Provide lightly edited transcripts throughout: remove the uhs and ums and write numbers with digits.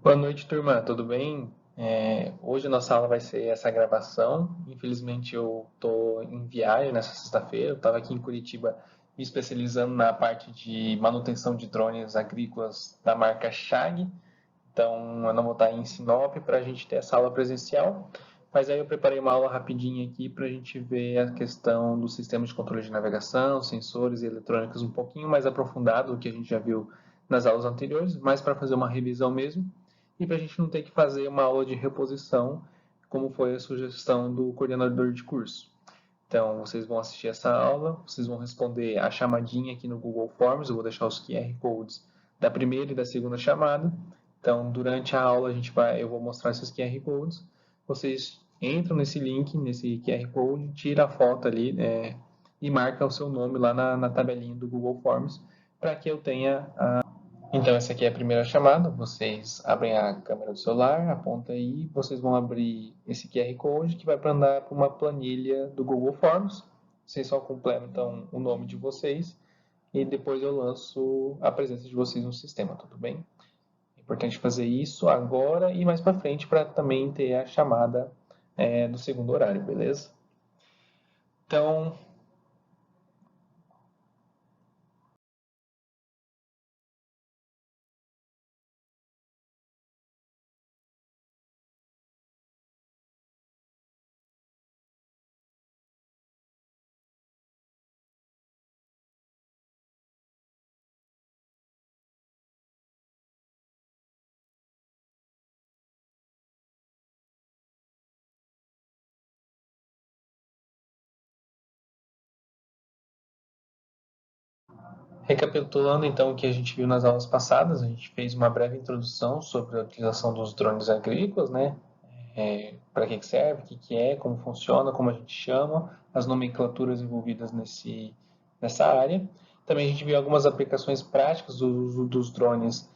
Boa noite, turma. Tudo bem? Hoje a nossa aula vai ser essa gravação. Infelizmente eu estou em viagem nessa sexta-feira. Eu estava aqui em Curitiba me especializando na parte de manutenção de drones agrícolas da marca Chag. Então eu não vou estar em Sinop para a gente ter essa aula presencial. Mas aí eu preparei uma aula rapidinha aqui para a gente ver a questão dos sistemas de controle de navegação, sensores e eletrônicos um pouquinho mais aprofundado do que a gente já viu nas aulas anteriores, mas para fazer uma revisão mesmo e para a gente não ter que fazer uma aula de reposição, como foi a sugestão do coordenador de curso. Então, vocês vão assistir essa aula, vocês vão responder a chamadinha aqui no Google Forms, eu vou deixar os QR Codes da primeira e da segunda chamada. Então, durante a aula eu vou mostrar esses QR Codes. Vocês entram nesse link, nesse QR Code, tira a foto ali, e marca o seu nome lá na tabelinha do Google Forms, para que eu tenha então, essa aqui é a primeira chamada. Vocês abrem a câmera do celular, aponta aí, vocês vão abrir esse QR Code que vai para andar para uma planilha do Google Forms. Vocês só completam o nome de vocês e depois eu lanço a presença de vocês no sistema, tudo bem? É importante fazer isso agora e mais para frente para também ter a chamada do segundo horário, beleza? Então, recapitulando então o que a gente viu nas aulas passadas, a gente fez uma breve introdução sobre a utilização dos drones agrícolas, né? Para que serve, o que é, como funciona, como a gente chama, as nomenclaturas envolvidas nessa área. Também a gente viu algumas aplicações práticas do uso dos drones,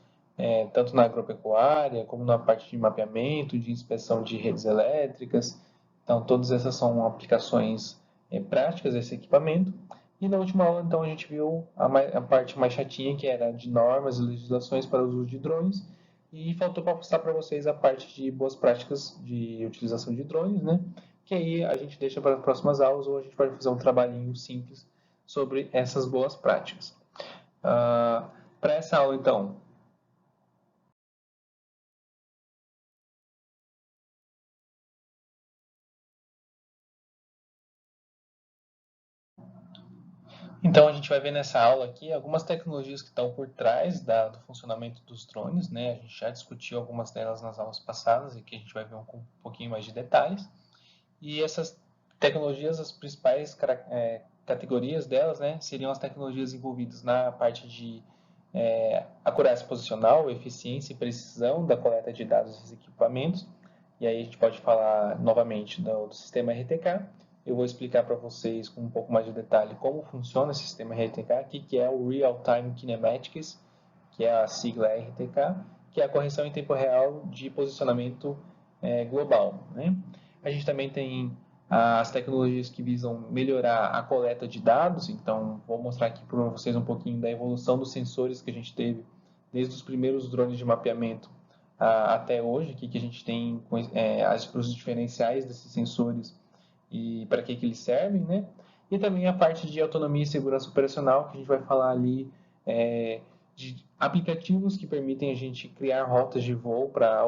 tanto na agropecuária, como na parte de mapeamento, de inspeção de redes elétricas. Então, todas essas são aplicações práticas desse equipamento. E na última aula, então, a gente viu a parte mais chatinha, que era de normas e legislações para o uso de drones. E faltou para passar para vocês a parte de boas práticas de utilização de drones, né? Que aí a gente deixa para as próximas aulas ou a gente vai fazer um trabalhinho simples sobre essas boas práticas. Para essa aula, então, Então, a gente vai ver nessa aula aqui algumas tecnologias que estão por trás do funcionamento dos drones, né? A gente já discutiu algumas delas nas aulas passadas e que a gente vai ver com um pouquinho mais de detalhes. E essas tecnologias, as principais categorias delas, né, seriam as tecnologias envolvidas na parte de acurácia posicional, eficiência e precisão da coleta de dados desses equipamentos. E aí a gente pode falar novamente do sistema RTK. Eu vou explicar para vocês com um pouco mais de detalhe como funciona esse sistema RTK, que é o Real Time Kinematics, que é a sigla RTK, que é a correção em tempo real de posicionamento global. Né? A gente também tem as tecnologias que visam melhorar a coleta de dados, então vou mostrar aqui para vocês um pouquinho da evolução dos sensores que a gente teve desde os primeiros drones de mapeamento até hoje, aqui que a gente tem os diferenciais desses sensores e para que eles servem, né? E também a parte de autonomia e segurança operacional, que a gente vai falar ali de aplicativos que permitem a gente criar rotas de voo para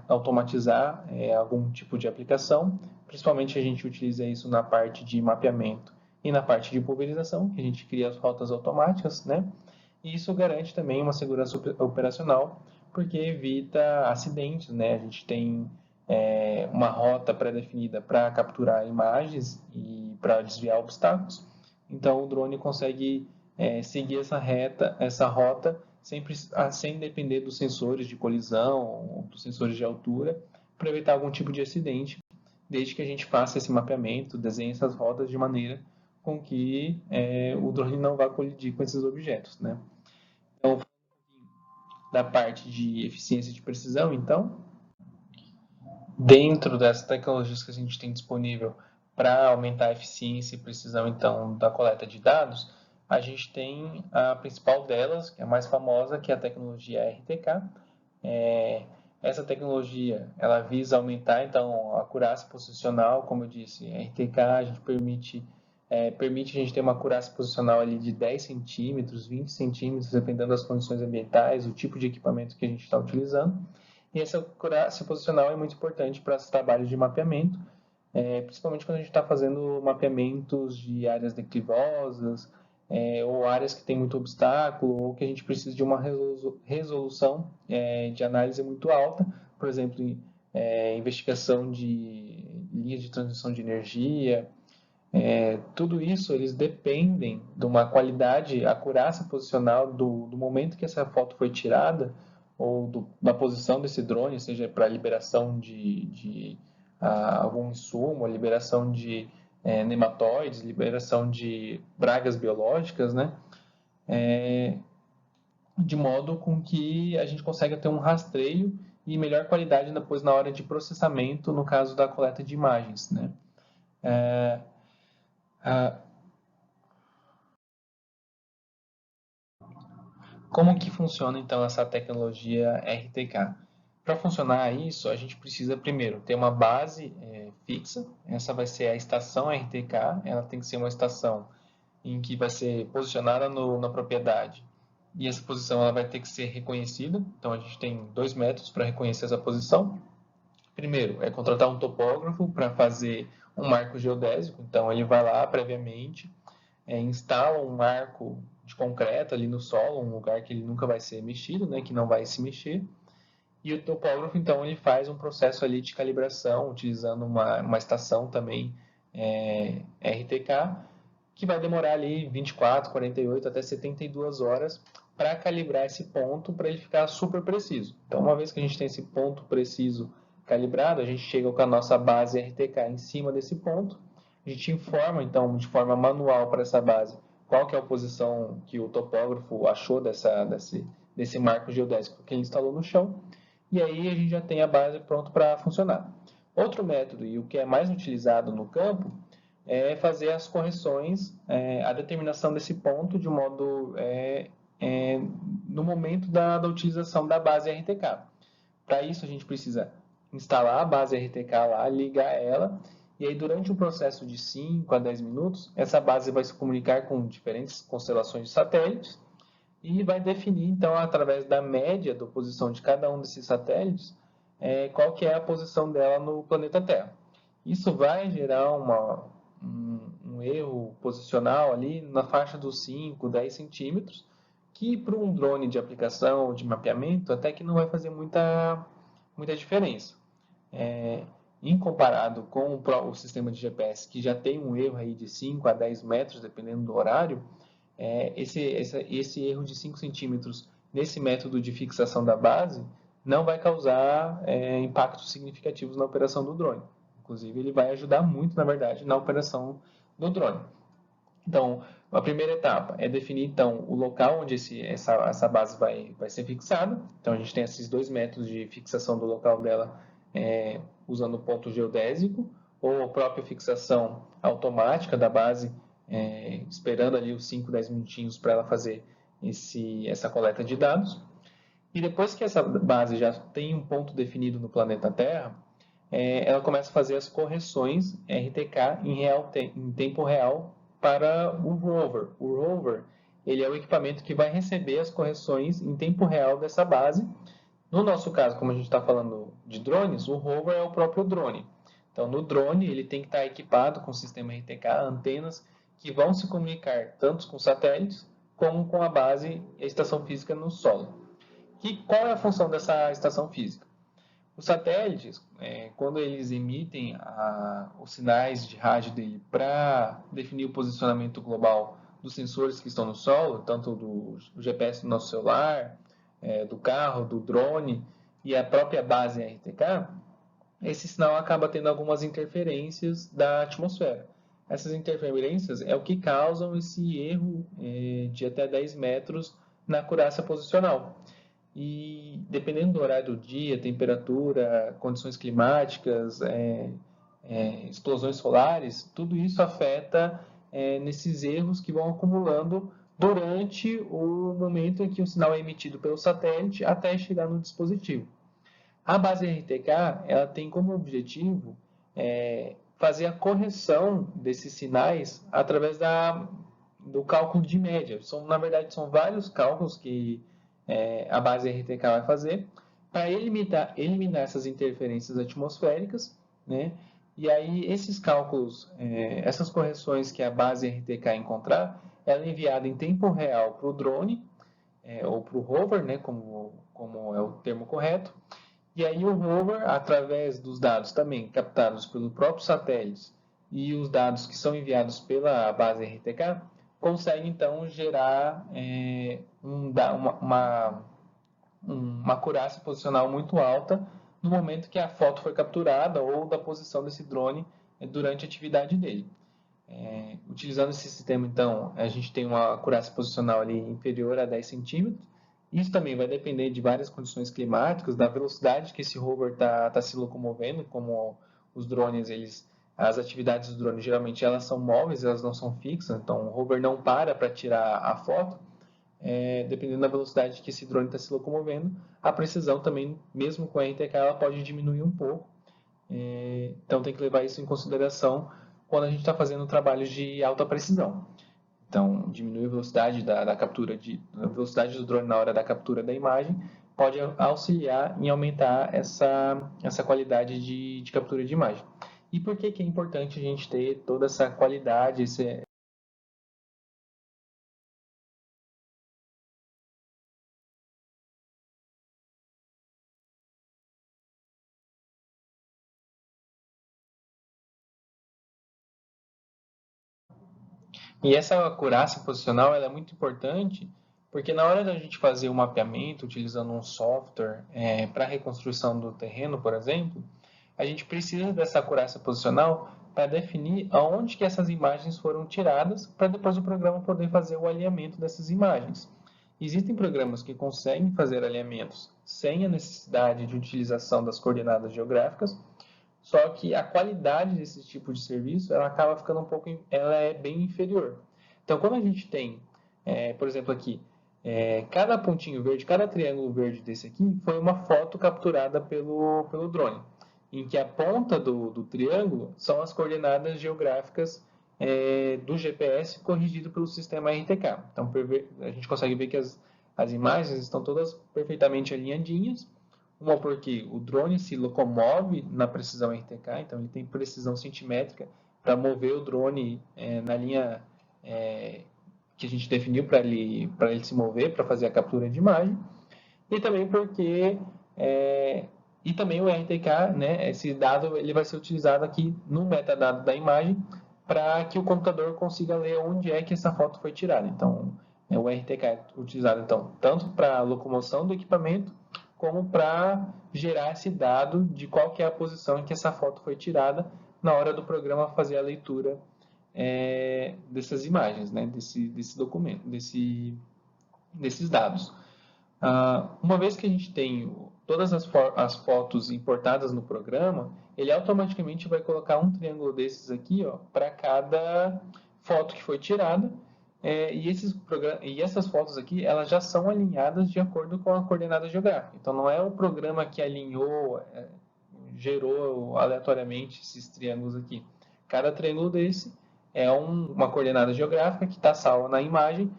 automatizar algum tipo de aplicação. Principalmente a gente utiliza isso na parte de mapeamento e na parte de pulverização, que a gente cria as rotas automáticas, né? E isso garante também uma segurança operacional, porque evita acidentes, né? A gente tem uma rota pré-definida para capturar imagens e para desviar obstáculos. Então o drone consegue seguir essa rota sem depender dos sensores de colisão, dos sensores de altura, para evitar algum tipo de acidente, desde que a gente faça esse mapeamento, desenhe essas rotas de maneira com que o drone não vá colidir com esses objetos, né? Então, da parte de eficiência de precisão, então, dentro das tecnologias que a gente tem disponível para aumentar a eficiência e precisão então da coleta de dados, a gente tem a principal delas, que é a mais famosa, que é a tecnologia RTK. Essa tecnologia, ela visa aumentar, então, a acurácia posicional, como eu disse, RTK, a gente permite a gente ter uma acurácia posicional ali de 10 centímetros, 20 centímetros, dependendo das condições ambientais, o tipo de equipamento que a gente está utilizando. E essa acurácia posicional é muito importante para os trabalhos de mapeamento, principalmente quando a gente está fazendo mapeamentos de áreas declivosas, ou áreas que tem muito obstáculo, ou que a gente precisa de uma resolução de análise muito alta, por exemplo, investigação de linhas de transmissão de energia, tudo isso eles dependem de uma qualidade, acurácia posicional do momento que essa foto foi tirada, ou da posição desse drone, seja para liberação de algum insumo, liberação de nematóides, liberação de pragas biológicas, né? De modo com que a gente consiga ter um rastreio e melhor qualidade depois na hora de processamento, no caso da coleta de imagens, né? Como que funciona então essa tecnologia RTK? Para funcionar isso, a gente precisa primeiro ter uma base fixa. Essa vai ser a estação RTK. Ela tem que ser uma estação em que vai ser posicionada na propriedade. E essa posição ela vai ter que ser reconhecida. Então a gente tem 2 métodos para reconhecer essa posição. Primeiro é contratar um topógrafo para fazer um marco geodésico. Então ele vai lá previamente, instala um marco de concreto ali no solo, um lugar que ele nunca vai ser mexido, né, que não vai se mexer. E o topógrafo, então, ele faz um processo ali de calibração, utilizando uma estação também RTK, que vai demorar ali 24, 48 até 72 horas para calibrar esse ponto, para ele ficar super preciso. Então, uma vez que a gente tem esse ponto preciso calibrado, a gente chega com a nossa base RTK em cima desse ponto, a gente informa, então, de forma manual para essa base, qual que é a posição que o topógrafo achou desse marco geodésico que ele instalou no chão, e aí a gente já tem a base pronta para funcionar. Outro método, e o que é mais utilizado no campo, é fazer as correções, a determinação desse ponto de modo no momento da utilização da base RTK. Para isso a gente precisa instalar a base RTK lá, ligar ela, e aí durante um processo de 5 a 10 minutos, essa base vai se comunicar com diferentes constelações de satélites e vai definir, então, através da média da posição de cada um desses satélites, qual que é a posição dela no planeta Terra. Isso vai gerar um erro posicional ali na faixa dos 5, 10 centímetros, que para um drone de aplicação, de mapeamento, até que não vai fazer muita diferença. Em comparado com o sistema de GPS, que já tem um erro aí de 5 a 10 metros, dependendo do horário, esse erro de 5 centímetros nesse método de fixação da base não vai causar impactos significativos na operação do drone. Inclusive, ele vai ajudar muito, na verdade, na operação do drone. Então, a primeira etapa é definir, então, o local onde essa base vai ser fixada. Então, a gente tem esses 2 métodos de fixação do local dela, usando o ponto geodésico, ou a própria fixação automática da base, esperando ali os 5, 10 minutinhos para ela fazer essa coleta de dados. E depois que essa base já tem um ponto definido no planeta Terra, ela começa a fazer as correções RTK em tempo real para o rover. O rover ele é o equipamento que vai receber as correções em tempo real dessa base. No nosso caso, como a gente está falando de drones, o rover é o próprio drone. Então, no drone, ele tem que estar equipado com o sistema RTK, antenas que vão se comunicar tanto com satélites como com a base e a estação física no solo. E qual é a função dessa estação física? Os satélites, quando eles emitem os sinais de rádio dele para definir o posicionamento global dos sensores que estão no solo, tanto do GPS do nosso celular, do carro, do drone e a própria base RTK, esse sinal acaba tendo algumas interferências da atmosfera. Essas interferências é o que causam esse erro de até 10 metros na acurácia posicional. E dependendo do horário do dia, temperatura, condições climáticas, explosões solares, tudo isso afeta nesses erros que vão acumulando durante o momento em que o sinal é emitido pelo satélite até chegar no dispositivo. A base RTK, ela tem como objetivo fazer a correção desses sinais através do cálculo de média. Na verdade, são vários cálculos que a base RTK vai fazer para eliminar essas interferências atmosféricas, né? E aí, esses cálculos, essas correções que a base RTK encontrar, ela é enviada em tempo real para o drone, ou para o rover, né, como é o termo correto. E aí o rover, através dos dados também captados pelo próprio satélite e os dados que são enviados pela base RTK, consegue então gerar uma acurácia posicional muito alta no momento que a foto foi capturada ou da posição desse drone durante a atividade dele. Utilizando esse sistema, então, a gente tem uma acurácia posicional ali inferior a 10 centímetros. Isso também vai depender de várias condições climáticas, da velocidade que esse rover está se locomovendo, como os drones, as atividades dos drones geralmente elas são móveis, elas não são fixas, então o rover não para tirar a foto, dependendo da velocidade que esse drone está se locomovendo, a precisão também, mesmo com a RTK, ela pode diminuir um pouco. Então tem que levar isso em consideração quando a gente está fazendo trabalhos de alta precisão. Então, diminuir a velocidade da captura a velocidade do drone na hora da captura da imagem pode auxiliar em aumentar essa qualidade de captura de imagem. E por que é importante a gente ter toda essa qualidade, E essa acurácia posicional ela é muito importante porque na hora da gente fazer o mapeamento utilizando um software para reconstrução do terreno, por exemplo, a gente precisa dessa acurácia posicional para definir aonde que essas imagens foram tiradas para depois o programa poder fazer o alinhamento dessas imagens. Existem programas que conseguem fazer alinhamentos sem a necessidade de utilização das coordenadas geográficas, só que a qualidade desse tipo de serviço, ela acaba ficando ela é bem inferior. Então, quando a gente tem, por exemplo aqui, cada pontinho verde, cada triângulo verde desse aqui foi uma foto capturada pelo drone, em que a ponta do triângulo são as coordenadas geográficas do GPS corrigido pelo sistema RTK. Então, a gente consegue ver que as imagens estão todas perfeitamente alinhadinhas, uma porque o drone se locomove na precisão RTK, então ele tem precisão centimétrica para mover o drone na linha que a gente definiu para ele se mover, para fazer a captura de imagem. E também porque e também o RTK, né, esse dado ele vai ser utilizado aqui no metadado da imagem para que o computador consiga ler onde é que essa foto foi tirada. Então, o RTK é utilizado então tanto para a locomoção do equipamento como para gerar esse dado de qual que é a posição em que essa foto foi tirada na hora do programa fazer a leitura dessas imagens, né, desse documento, desses dados. Uma vez que a gente tem todas as fotos importadas no programa, ele automaticamente vai colocar um triângulo desses aqui para cada foto que foi tirada. E essas fotos aqui, elas já são alinhadas de acordo com a coordenada geográfica. Então, não é o programa que alinhou, gerou aleatoriamente esses triângulos aqui. Cada triângulo desse é uma coordenada geográfica que está salva na imagem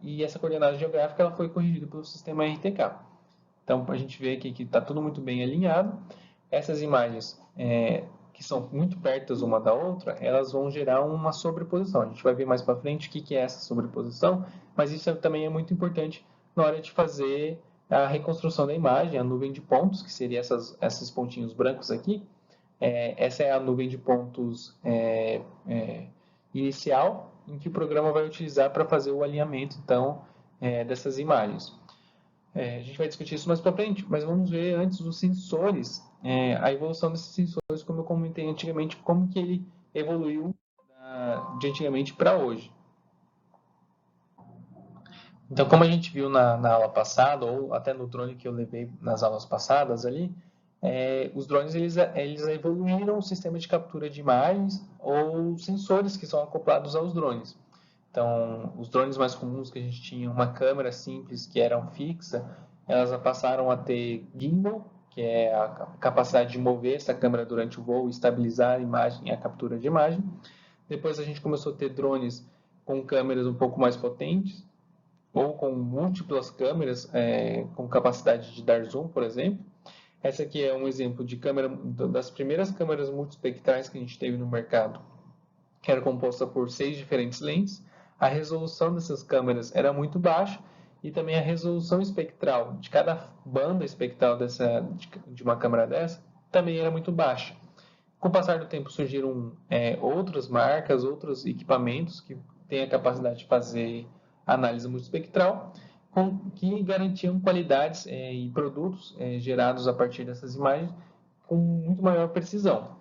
e essa coordenada geográfica ela foi corrigida pelo sistema RTK. Então, a gente vê aqui que está tudo muito bem alinhado. Essas imagens que são muito perto uma da outra, elas vão gerar uma sobreposição. A gente vai ver mais para frente o que é essa sobreposição, mas isso também é muito importante na hora de fazer a reconstrução da imagem, a nuvem de pontos, que seria esses pontinhos brancos aqui. Essa é a nuvem de pontos inicial, em que o programa vai utilizar para fazer o alinhamento, então, dessas imagens. A gente vai discutir isso mais para frente, mas vamos ver antes os sensores, a evolução desses sensores, como eu comentei antigamente, como que ele evoluiu de antigamente para hoje. Então, como a gente viu na aula passada, ou até no drone que eu levei nas aulas passadas ali, os drones eles evoluíram o sistema de captura de imagens ou sensores que são acoplados aos drones. Então, os drones mais comuns que a gente tinha uma câmera simples que era fixa, elas passaram a ter gimbal, que é a capacidade de mover essa câmera durante o voo, estabilizar a imagem e a captura de imagem. Depois a gente começou a ter drones com câmeras um pouco mais potentes, ou com múltiplas câmeras, com capacidade de dar zoom, por exemplo. Essa aqui é um exemplo de câmera, das primeiras câmeras multispectrais que a gente teve no mercado, que era composta por 6 diferentes lentes. A resolução dessas câmeras era muito baixa e também a resolução espectral de cada banda espectral de uma câmera dessa também era muito baixa. Com o passar do tempo surgiram outras marcas, outros equipamentos que têm a capacidade de fazer análise multispectral, que garantiam qualidades e produtos gerados a partir dessas imagens com muito maior precisão.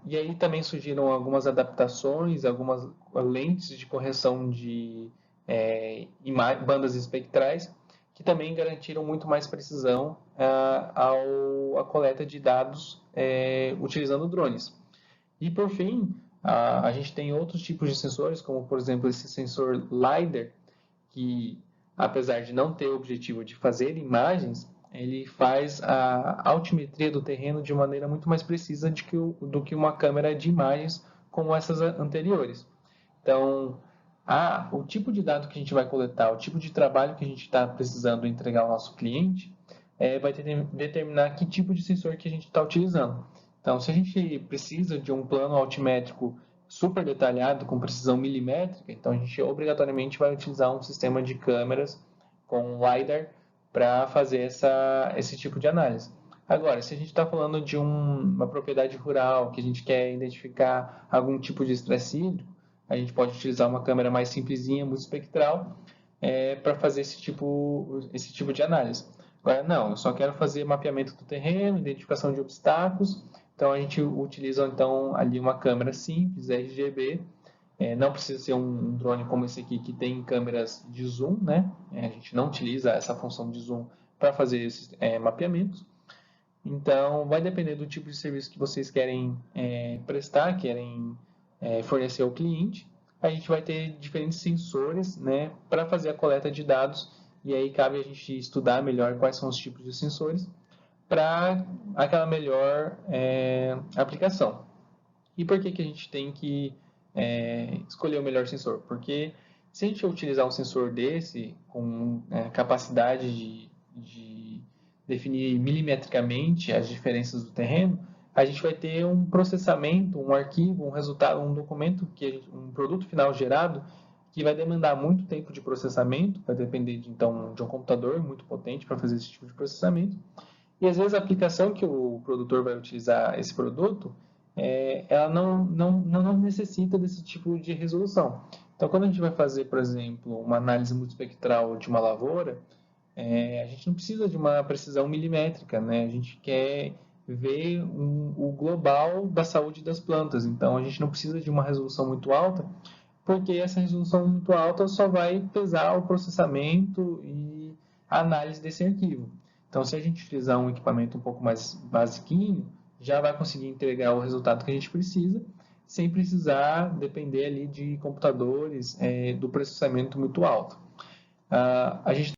E aí também surgiram algumas adaptações, algumas lentes de correção de bandas espectrais, que também garantiram muito mais precisão à coleta de dados utilizando drones. E por fim, a gente tem outros tipos de sensores, como por exemplo esse sensor LiDAR, que apesar de não ter o objetivo de fazer imagens, ele faz a altimetria do terreno de maneira muito mais precisa do que uma câmera de imagens como essas anteriores. Então, o tipo de dado que a gente vai coletar, o tipo de trabalho que a gente está precisando entregar ao nosso cliente, vai determinar que tipo de sensor que a gente está utilizando. Então, se a gente precisa de um plano altimétrico super detalhado, com precisão milimétrica, então a gente obrigatoriamente vai utilizar um sistema de câmeras com LiDAR para fazer esse tipo de análise. Agora, se a gente está falando de uma propriedade rural, que a gente quer identificar algum tipo de estresse hídrico, a gente pode utilizar uma câmera mais simplesinha, multispectral, para fazer esse tipo de análise. Agora, não, eu só quero fazer mapeamento do terreno, identificação de obstáculos, então a gente utiliza então ali uma câmera simples, RGB, não precisa ser um drone como esse aqui que tem câmeras de zoom, né? A gente não utiliza essa função de zoom para fazer esses mapeamentos. Então, vai depender do tipo de serviço que vocês querem prestar, querem fornecer ao cliente. A gente vai ter diferentes sensores, né, para fazer a coleta de dados, e aí cabe a gente estudar melhor quais são os tipos de sensores para aquela melhor aplicação. E por que a gente tem que escolher o melhor sensor? Porque se a gente utilizar um sensor desse, com capacidade de definir milimetricamente as diferenças do terreno, a gente vai ter um processamento, um arquivo, um resultado, um documento, um produto final gerado, que vai demandar muito tempo de processamento, vai depender então de um computador muito potente para fazer esse tipo de processamento. E às vezes a aplicação que o produtor vai utilizar esse produto, ela não necessita desse tipo de resolução. Então, quando a gente vai fazer, por exemplo, uma análise multispectral de uma lavoura, a gente não precisa de uma precisão milimétrica, né? A gente quer ver o global da saúde das plantas. Então, a gente não precisa de uma resolução muito alta, porque essa resolução muito alta só vai pesar o processamento e a análise desse arquivo. Então, se a gente utilizar um equipamento um pouco mais basiquinho, já vai conseguir entregar o resultado que a gente precisa, sem precisar depender ali de computadores do processamento muito alto. A gente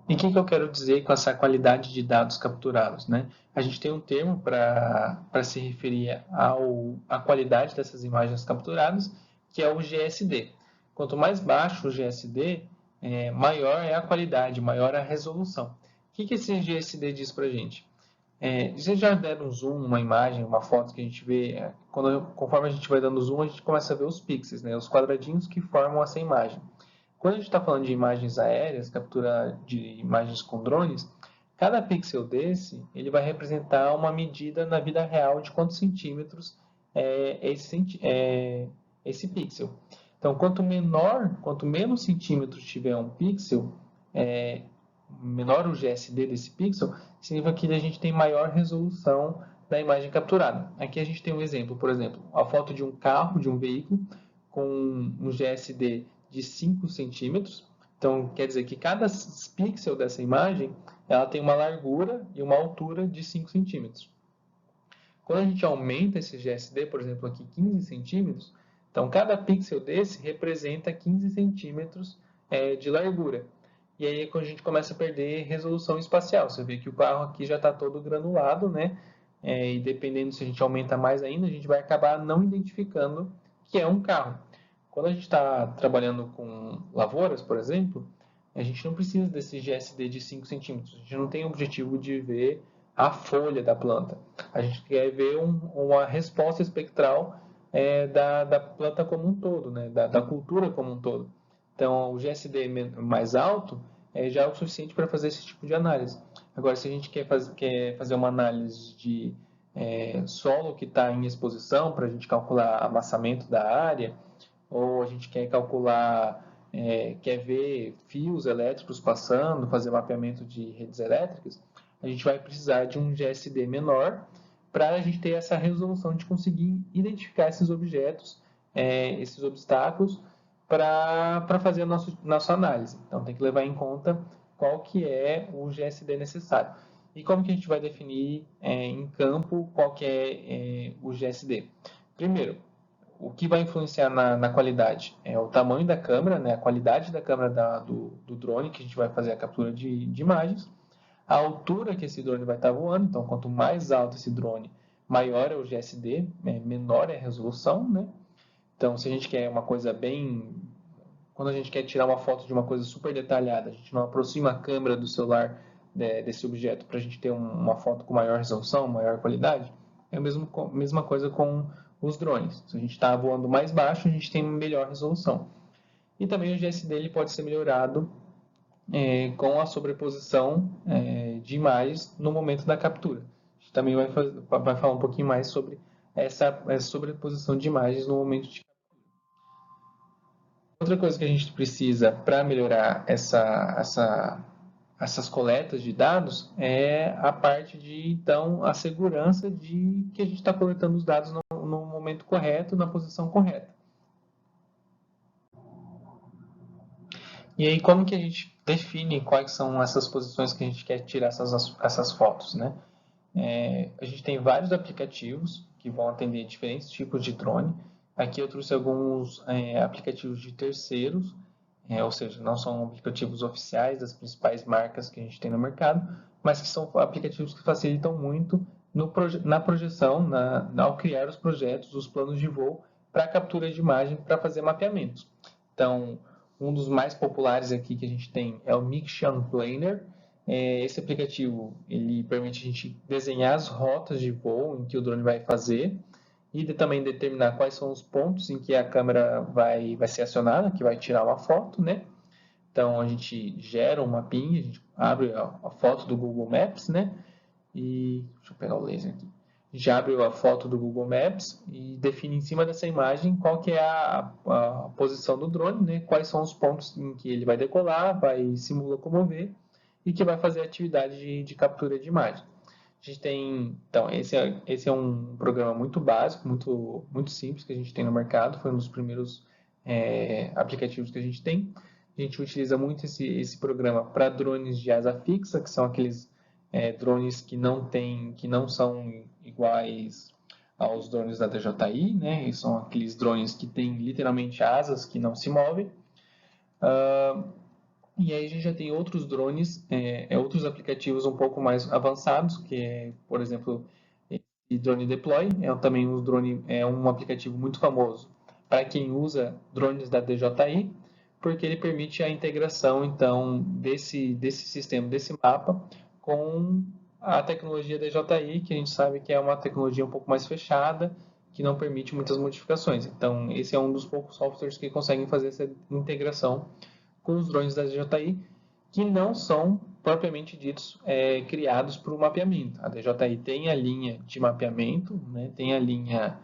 E o que eu quero dizer com essa qualidade de dados capturados, né? A gente tem um termo para se referir à qualidade dessas imagens capturadas, que é o GSD. Quanto mais baixo o GSD, maior é a qualidade, maior a resolução. O que esse GSD diz para a gente? Vocês já deram um zoom, uma imagem, uma foto que a gente vê, conforme a gente vai dando zoom, a gente começa a ver os pixels, né? Os quadradinhos que formam essa imagem. Quando a gente está falando de imagens aéreas, captura de imagens com drones, cada pixel desse ele vai representar uma medida na vida real de quantos centímetros é esse pixel. Então, quanto menos centímetros tiver um pixel, menor o GSD desse pixel, significa que a gente tem maior resolução da imagem capturada. Aqui a gente tem um exemplo, por exemplo, a foto de um carro, de um veículo, com um GSD de 5 centímetros. Então, quer dizer que cada pixel dessa imagem ela tem uma largura e uma altura de 5 centímetros. Quando a gente aumenta esse GSD, por exemplo, aqui 15 centímetros, então cada pixel desse representa 15 centímetros de largura. e aí é quando a gente começa a perder resolução espacial. Você vê que o carro aqui já está todo granulado, né? E dependendo se a gente aumenta mais ainda, a gente vai acabar não identificando que é um carro. Quando a gente está trabalhando com lavouras, por exemplo, a gente não precisa desse GSD de 5 centímetros. A gente não tem o objetivo de ver a folha da planta. A gente quer ver uma resposta espectral da planta como um todo, né? da cultura como um todo. Então, o GSD mais alto já é o suficiente para fazer esse tipo de análise. Agora, se a gente quer fazer uma análise de solo que está em exposição, para a gente calcular amassamento da área, ou a gente quer calcular, quer ver fios elétricos passando, fazer mapeamento de redes elétricas, a gente vai precisar de um GSD menor para a gente ter essa resolução de conseguir identificar esses objetos, esses obstáculos, para fazer a nossa análise. Então, tem que levar em conta qual que é o GSD necessário. E como que a gente vai definir em campo qual que é o GSD? Primeiro, o que vai influenciar na qualidade é o tamanho da câmera, né, a qualidade da câmera do drone, que a gente vai fazer a captura de imagens, a altura que esse drone vai estar voando. Então, quanto mais alto esse drone, maior é o GSD, menor é a resolução, né? Então, se a gente quer uma coisa bem... Quando a gente quer tirar uma foto de uma coisa super detalhada, a gente não aproxima a câmera do celular desse objeto para a gente ter uma foto com maior resolução, maior qualidade. É a mesma coisa com os drones. Se a gente está voando mais baixo, a gente tem melhor resolução. E também o GSD ele pode ser melhorado com a sobreposição de imagens no momento da captura. A gente também vai falar um pouquinho mais sobre essa sobreposição de imagens no momento de captura. Outra coisa que a gente precisa para melhorar essas coletas de dados é a parte de, então, a segurança de que a gente está coletando os dados no momento correto, na posição correta. E aí, como que a gente define quais são essas posições que a gente quer tirar essas fotos, né? A gente tem vários aplicativos que vão atender diferentes tipos de drone. Aqui eu trouxe alguns aplicativos de terceiros, ou seja, não são aplicativos oficiais das principais marcas que a gente tem no mercado, mas que são aplicativos que facilitam muito na projeção, ao criar os projetos, os planos de voo para captura de imagem, para fazer mapeamentos. Então, um dos mais populares aqui que a gente tem é o Mixion Planner. Esse aplicativo ele permite a gente desenhar as rotas de voo em que o drone vai fazer e também determinar quais são os pontos em que a câmera vai ser acionada, que vai tirar uma foto, né? Então a gente gera um mapinha, a gente abre a foto do Google Maps, né? E deixa eu pegar o laser aqui. A gente abre a foto do Google Maps e define em cima dessa imagem qual que é a posição do drone, né? Quais são os pontos em que ele vai decolar, vai se locomover e que vai fazer a atividade de captura de imagem. A gente tem, então, esse é um programa muito básico, muito simples que a gente tem no mercado, foi um dos primeiros aplicativos que a gente tem. A gente utiliza muito esse programa para drones de asa fixa, que são aqueles drones que não são iguais aos drones da DJI, né? E são aqueles drones que têm literalmente asas que não se movem. E aí a gente já tem outros drones, outros aplicativos um pouco mais avançados, que é, por exemplo, o Drone Deploy, também um aplicativo muito famoso para quem usa drones da DJI, porque ele permite a integração, então, desse sistema, desse mapa, com a tecnologia DJI, que a gente sabe que é uma tecnologia um pouco mais fechada, que não permite muitas modificações. Então, esse é um dos poucos softwares que conseguem fazer essa integração com os drones da DJI, que não são propriamente ditos criados para o mapeamento. A DJI tem a linha de mapeamento, né, tem a linha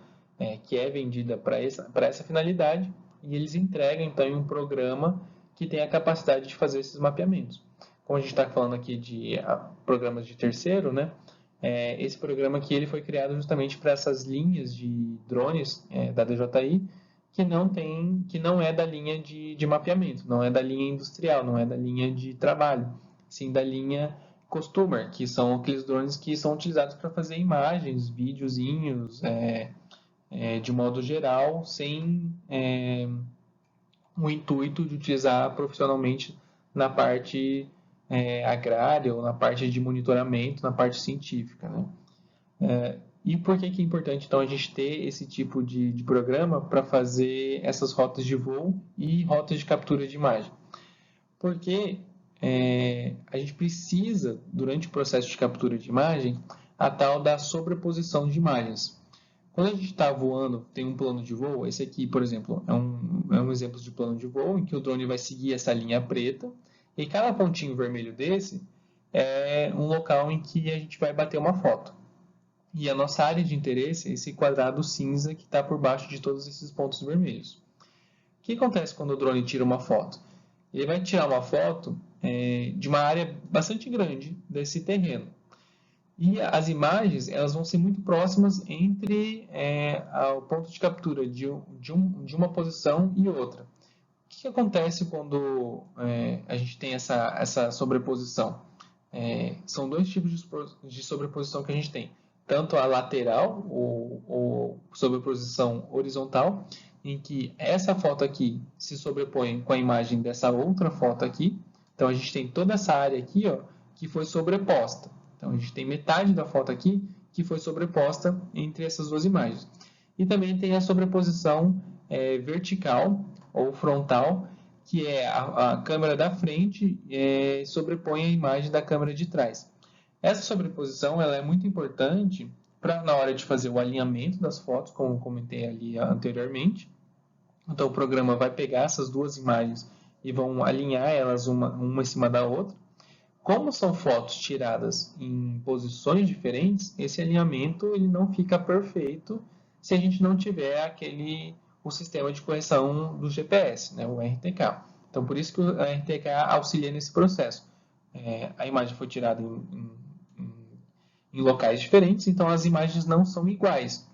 que é vendida para essa finalidade, e eles entregam então um programa que tem a capacidade de fazer esses mapeamentos. Como a gente está falando aqui de programas de terceiro, né, esse programa aqui ele foi criado justamente para essas linhas de drones da DJI, que não é da linha de mapeamento, não é da linha industrial, não é da linha de trabalho, sim da linha customer, que são aqueles drones que são utilizados para fazer imagens, videozinhos, de modo geral, sem o intuito de utilizar profissionalmente na parte agrária ou na parte de monitoramento, na parte científica, né? E por que é importante, então, a gente ter esse tipo de programa para fazer essas rotas de voo e rotas de captura de imagem? Porque a gente precisa, durante o processo de captura de imagem, a tal da sobreposição de imagens. Quando a gente está voando, tem um plano de voo, esse aqui, por exemplo, é um exemplo de plano de voo, em que o drone vai seguir essa linha preta, e cada pontinho vermelho desse é um local em que a gente vai bater uma foto. E a nossa área de interesse é esse quadrado cinza que está por baixo de todos esses pontos vermelhos. O que acontece quando o drone tira uma foto? Ele vai tirar uma foto de uma área bastante grande desse terreno. E as imagens elas vão ser muito próximas entre o ponto de captura de uma posição e outra. O que acontece quando a gente tem essa sobreposição? São dois tipos de sobreposição que a gente tem. Tanto a lateral, ou sobreposição horizontal, em que essa foto aqui se sobrepõe com a imagem dessa outra foto aqui. Então, a gente tem toda essa área aqui, ó, que foi sobreposta. Então, a gente tem metade da foto aqui que foi sobreposta entre essas duas imagens. E também tem a sobreposição vertical ou frontal, que é a câmera da frente sobrepõe a imagem da câmera de trás. Essa sobreposição ela é muito importante para na hora de fazer o alinhamento das fotos, como comentei ali anteriormente. Então o programa vai pegar essas duas imagens e vão alinhar elas uma em cima da outra. Como são fotos tiradas em posições diferentes, esse alinhamento ele não fica perfeito se a gente não tiver o sistema de correção do GPS, né, o RTK. Então, por isso que o RTK auxilia nesse processo. A imagem foi tirada em locais diferentes, então as imagens não são iguais.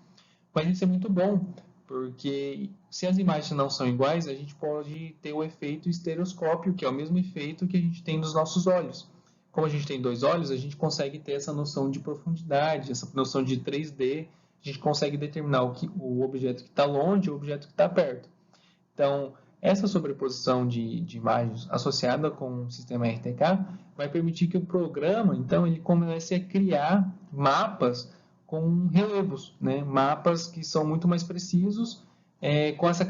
Mas isso é muito bom, porque se as imagens não são iguais, a gente pode ter o efeito estereoscópio, que é o mesmo efeito que a gente tem nos nossos olhos. Como a gente tem dois olhos, a gente consegue ter essa noção de profundidade, essa noção de 3D, a gente consegue determinar o objeto que está longe e o objeto que está perto. Então, essa sobreposição de imagens associada com o sistema RTK vai permitir que o programa, então, ele comece a criar mapas com relevos, né? Mapas que são muito mais precisos, com essa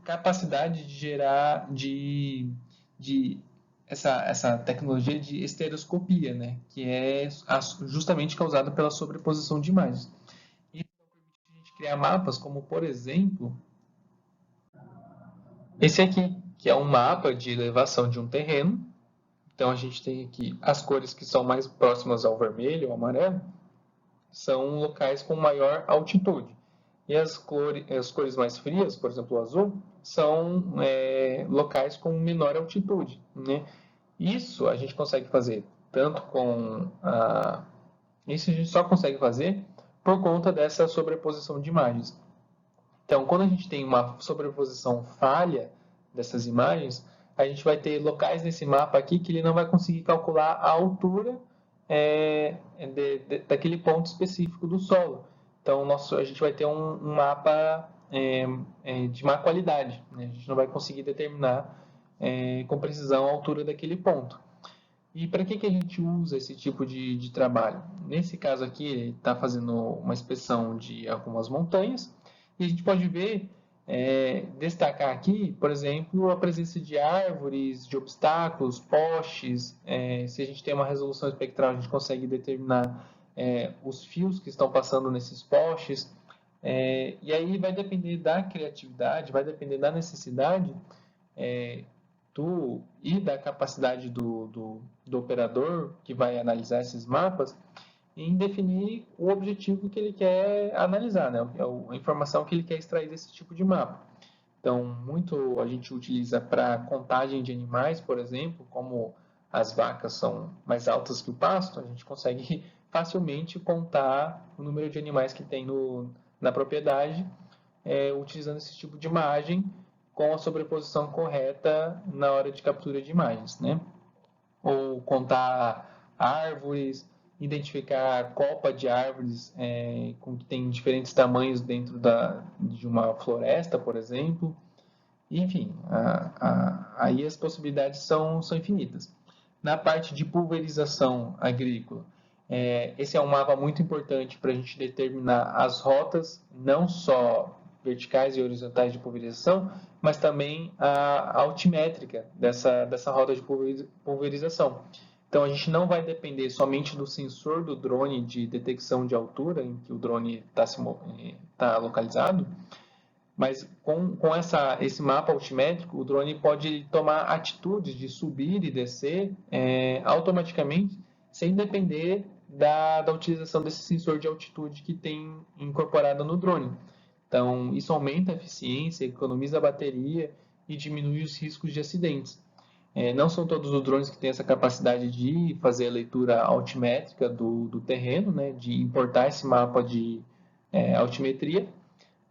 capacidade de gerar essa tecnologia de estereoscopia, né? Que é justamente causada pela sobreposição de imagens. Isso permite a gente criar mapas como, por exemplo, esse aqui, que é um mapa de elevação de um terreno. Então a gente tem aqui as cores que são mais próximas ao vermelho, ao amarelo, são locais com maior altitude. E as cores mais frias, por exemplo, o azul, são locais com menor altitude, né? Isso a gente consegue fazer tanto Isso a gente só consegue fazer por conta dessa sobreposição de imagens. Então, quando a gente tem uma sobreposição falha dessas imagens, a gente vai ter locais nesse mapa aqui que ele não vai conseguir calcular a altura daquele ponto específico do solo. Então, a gente vai ter um mapa de má qualidade, né? A gente não vai conseguir determinar com precisão a altura daquele ponto. E para que a gente usa esse tipo de trabalho? Nesse caso aqui, ele está fazendo uma inspeção de algumas montanhas, e a gente pode ver, destacar aqui, por exemplo, a presença de árvores, de obstáculos, postes. Se a gente tem uma resolução espectral, a gente consegue determinar os fios que estão passando nesses postes. E aí vai depender da criatividade, vai depender da necessidade e da capacidade do operador que vai analisar esses mapas em definir o objetivo que ele quer analisar, né? A informação que ele quer extrair desse tipo de mapa. Então, muito a gente utiliza para contagem de animais, por exemplo, como as vacas são mais altas que o pasto, a gente consegue facilmente contar o número de animais que tem na propriedade, utilizando esse tipo de imagem com a sobreposição correta na hora de captura de imagens, né? Ou contar árvores, identificar copa de árvores que tem diferentes tamanhos dentro de uma floresta, por exemplo. Enfim, aí as possibilidades são infinitas. Na parte de pulverização agrícola, esse é um mapa muito importante para a gente determinar as rotas, não só verticais e horizontais de pulverização, mas também a altimétrica dessa rota de pulverização. Então, a gente não vai depender somente do sensor do drone de detecção de altura em que o drone está localizado, mas com esse mapa altimétrico, o drone pode tomar atitudes de subir e descer automaticamente, sem depender da utilização desse sensor de altitude que tem incorporado no drone. Então, isso aumenta a eficiência, economiza a bateria e diminui os riscos de acidentes. Não são todos os drones que têm essa capacidade de fazer a leitura altimétrica do terreno, né, de importar esse mapa de altimetria,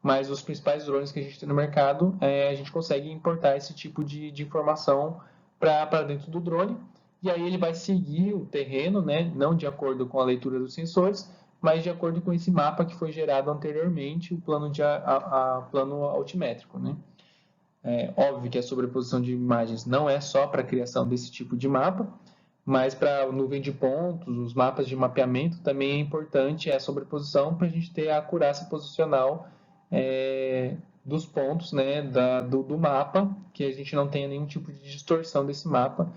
mas os principais drones que a gente tem no mercado, a gente consegue importar esse tipo de informação para dentro do drone, e aí ele vai seguir o terreno, né, não de acordo com a leitura dos sensores, mas de acordo com esse mapa que foi gerado anteriormente, o plano, plano altimétrico. Né? Óbvio que a sobreposição de imagens não é só para a criação desse tipo de mapa, mas para a nuvem de pontos, os mapas de mapeamento, também é importante a sobreposição para a gente ter a acurácia posicional dos pontos, né, do mapa, que a gente não tenha nenhum tipo de distorção desse mapa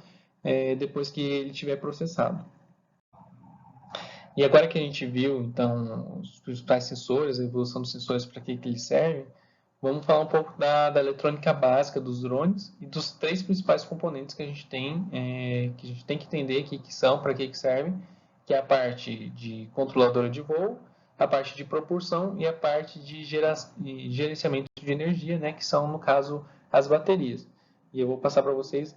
depois que ele estiver processado. E agora que a gente viu, então, os principais sensores, a evolução dos sensores, para que eles servem, vamos falar um pouco da eletrônica básica dos drones e dos 3 principais componentes que a gente tem que entender o que são, para que servem, que é a parte de controladora de voo, a parte de propulsão e a parte de gerenciamento de energia, né, que são, no caso, as baterias. E eu vou passar para vocês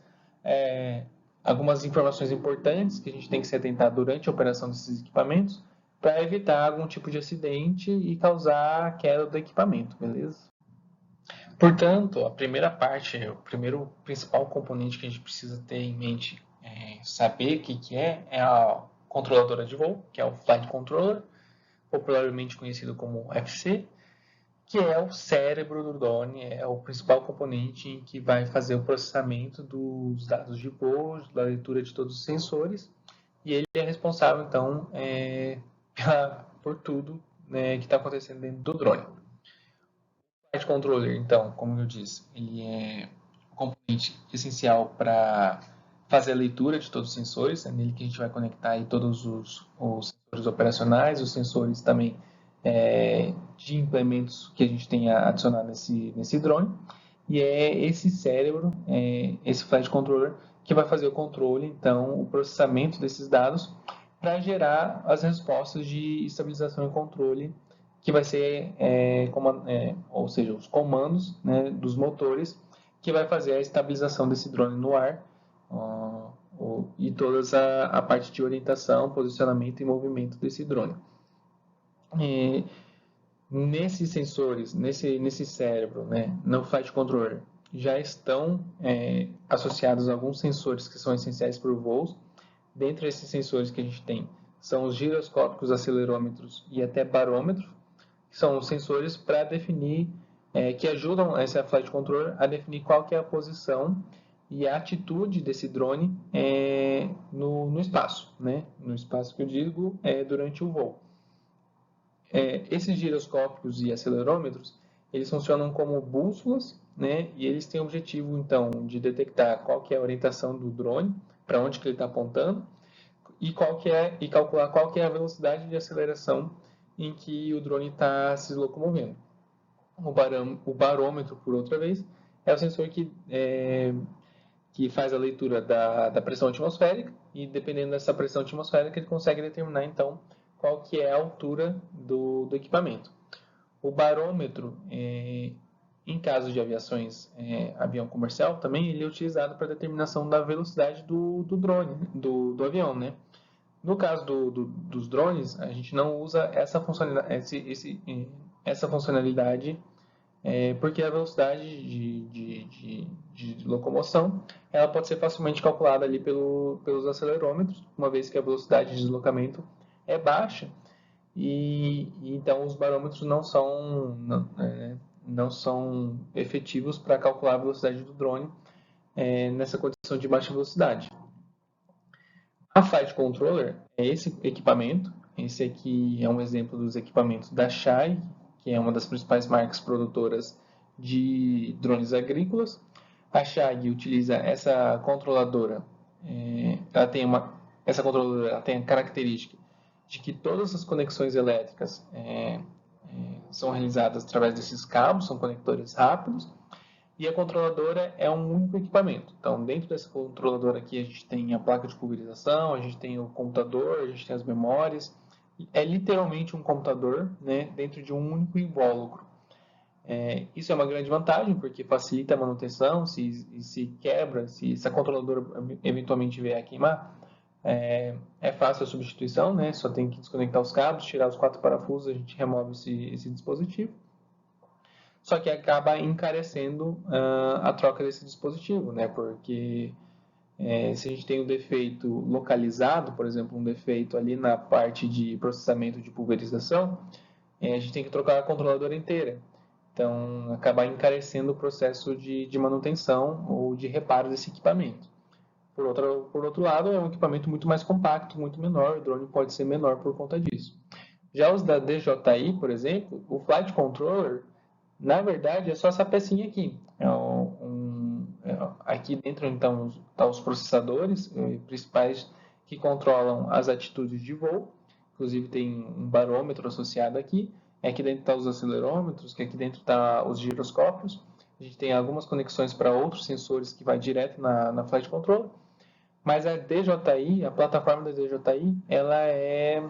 algumas informações importantes que a gente tem que se atentar durante a operação desses equipamentos para evitar algum tipo de acidente e causar a queda do equipamento, beleza? Portanto, a primeira parte, o primeiro principal componente que a gente precisa ter em mente, saber o que é a controladora de voo, que é o Flight Controller, popularmente conhecido como FC, que é o cérebro do drone, é o principal componente que vai fazer o processamento dos dados de voo, da leitura de todos os sensores, e ele é responsável, então, por tudo, né, que está acontecendo dentro do drone. O Flight Controller, então, como eu disse, ele é um componente essencial para fazer a leitura de todos os sensores, é nele que a gente vai conectar aí todos os sensores operacionais, os sensores também de implementos que a gente tem adicionado nesse drone, e é esse cérebro, esse Flight Controller, que vai fazer o controle, então, o processamento desses dados para gerar as respostas de estabilização e controle, que vai ser, ou seja, os comandos, né, dos motores, que vai fazer a estabilização desse drone no ar, e toda a parte de orientação, posicionamento e movimento desse drone. Nesses sensores, nesse cérebro, né, no Flight Controller, já estão associados alguns sensores que são essenciais para o voo. Dentre esses sensores que a gente tem, são os giroscópicos, acelerômetros e até barômetro, que são sensores para definir, que ajudam essa Flight Controller a definir qual que é a posição e a atitude desse drone no espaço, né? No espaço que eu digo durante o voo. Esses giroscópicos e acelerômetros, eles funcionam como bússolas, né? E eles têm o objetivo, então, de detectar qual que é a orientação do drone, para onde que ele está apontando, e calcular qual que é a velocidade de aceleração em que o drone está se locomovendo. O barômetro, por outra vez, é o sensor que faz a leitura da pressão atmosférica, e dependendo dessa pressão atmosférica, ele consegue determinar, então, qual que é a altura do equipamento. O barômetro, em caso de avião comercial, também ele é utilizado para determinação da velocidade do drone, do avião, né? No caso dos drones, a gente não usa essa funcionalidade, porque a velocidade de locomoção ela pode ser facilmente calculada ali pelos acelerômetros, uma vez que a velocidade de deslocamento é baixa, e então os barômetros não são efetivos para calcular a velocidade do drone nessa condição de baixa velocidade. A Flight Controller é esse equipamento. Esse aqui é um exemplo dos equipamentos da Shai, que é uma das principais marcas produtoras de drones agrícolas. A Shai utiliza essa controladora. Essa controladora ela tem a característica de que todas as conexões elétricas são realizadas através desses cabos, são conectores rápidos. E a controladora é um único equipamento. Então, dentro dessa controladora aqui, a gente tem a placa de pulverização, a gente tem o computador, a gente tem as memórias. É literalmente um computador, né, dentro de um único invólucro. Isso é uma grande vantagem, porque facilita a manutenção. Se quebra, se essa controladora eventualmente vier a queimar, é fácil a substituição, né? Só tem que desconectar os cabos, tirar os 4 parafusos, a gente remove esse dispositivo. Só que acaba encarecendo a troca desse dispositivo, né? Porque se a gente tem um defeito localizado, por exemplo, um defeito ali na parte de processamento de pulverização, a gente tem que trocar a controladora inteira. Então, acaba encarecendo o processo de manutenção ou de reparo desse equipamento. Por outro lado, é um equipamento muito mais compacto, muito menor, o drone pode ser menor por conta disso. Já os da DJI, por exemplo, o Flight Controller, na verdade, é só essa pecinha aqui. Aqui dentro, então, estão os processadores principais que controlam as atitudes de voo. Inclusive, tem um barômetro associado aqui. Aqui dentro estão os acelerômetros, que aqui dentro estão os giroscópios. A gente tem algumas conexões para outros sensores que vai direto na Flight Controller. Mas a DJI, a plataforma da DJI, ela é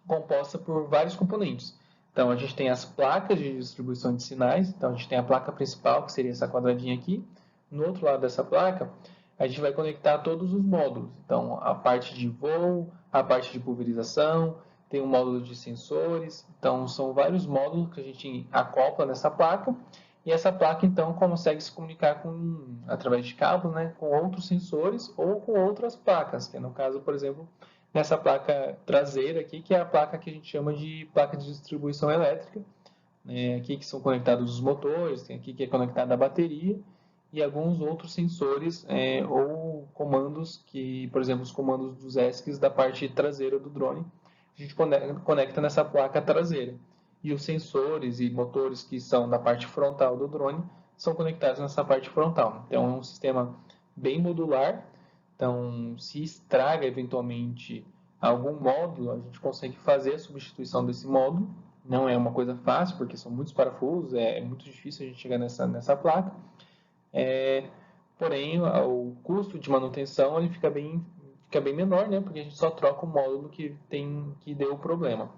composta por vários componentes. Então, a gente tem as placas de distribuição de sinais. Então, a gente tem a placa principal, que seria essa quadradinha aqui. No outro lado dessa placa, a gente vai conectar todos os módulos. Então, a parte de voo, a parte de pulverização, tem um módulo de sensores. Então, são vários módulos que a gente acopla nessa placa. E essa placa, então, consegue se comunicar através de cabos, né, com outros sensores ou com outras placas, que no caso, por exemplo, nessa placa traseira aqui, que é a placa que a gente chama de placa de distribuição elétrica. Aqui que são conectados os motores, tem aqui que é conectada a bateria e alguns outros sensores ou comandos que, por exemplo, os comandos dos ESCs da parte traseira do drone, a gente conecta nessa placa traseira. E os sensores e motores que são da parte frontal do drone são conectados nessa parte frontal. Então, é um sistema bem modular. Então, se estraga eventualmente algum módulo, a gente consegue fazer a substituição desse módulo. Não é uma coisa fácil, porque são muitos parafusos, é muito difícil a gente chegar nessa placa. Porém, o custo de manutenção ele fica bem menor, né? Porque a gente só troca o módulo que deu o problema.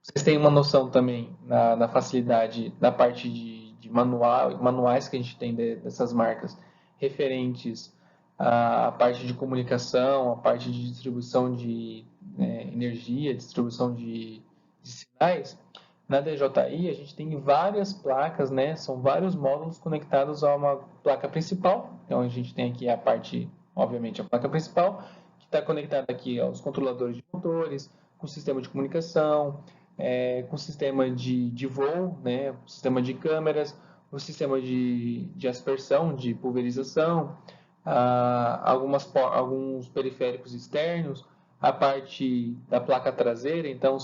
Vocês têm uma noção também na facilidade da parte de manuais que a gente tem dessas marcas referentes à parte de comunicação, à parte de distribuição de energia, distribuição de sinais. Na DJI a gente tem várias placas, né? São vários módulos conectados a uma placa principal. Então a gente tem aqui a parte, obviamente, a placa principal, que está conectada aqui aos controladores de motores, com sistema de comunicação, com sistema de voo, né, o sistema de câmeras, o sistema de aspersão, de pulverização, alguns periféricos externos, a parte da placa traseira. Então,